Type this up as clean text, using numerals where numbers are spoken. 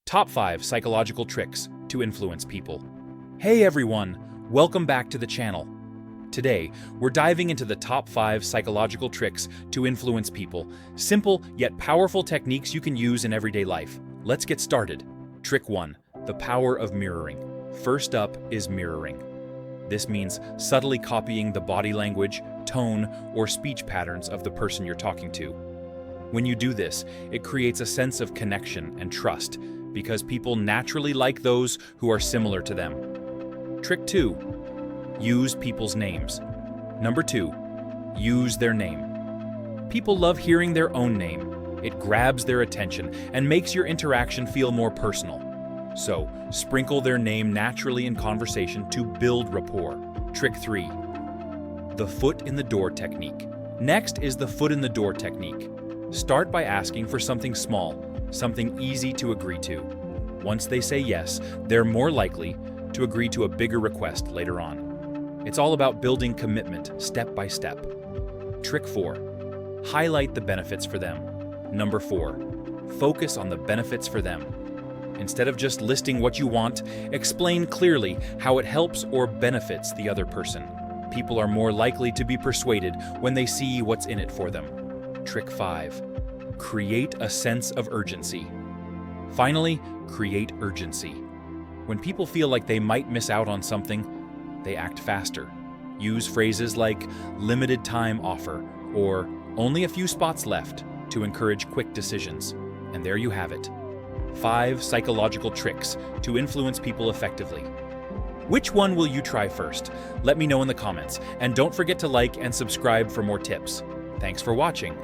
Top 5 Psychological Tricks to Influence People. Hey everyone, welcome back to the channel. Today, we're diving into the top 5 psychological tricks to influence people. Simple yet powerful techniques you can use in everyday life. Let's get started. Trick 1. The power of mirroring. First up is mirroring. This means subtly copying the body language, tone, or speech patterns of the person you're talking to. When you do this, it creates a sense of connection and trust because people naturally like those who are similar to them. Trick 2. Use people's names. Number 2. Use their name. People love hearing their own name. It grabs their attention and makes your interaction feel more personal. So, sprinkle their name naturally in conversation to build rapport. Trick 3. The foot in the door technique. Next is the foot in the door technique. Start by asking for something small, something easy to agree to. Once they say yes, they're more likely to agree to a bigger request later on. It's all about building commitment step by step. Trick 4. Highlight the benefits for them. Number 4. Focus on the benefits for them. Instead of just listing what you want, explain clearly how it helps or benefits the other person. People are more likely to be persuaded when they see what's in it for them. Trick 5. Create a sense of urgency. Finally, create urgency. When people feel like they might miss out on something, they act faster. Use phrases like limited time offer or only a few spots left to encourage quick decisions. And there you have it. 5 psychological tricks to influence people effectively. Which one will you try first? Let me know in the comments, and don't forget to like and subscribe for more tips. Thanks for watching.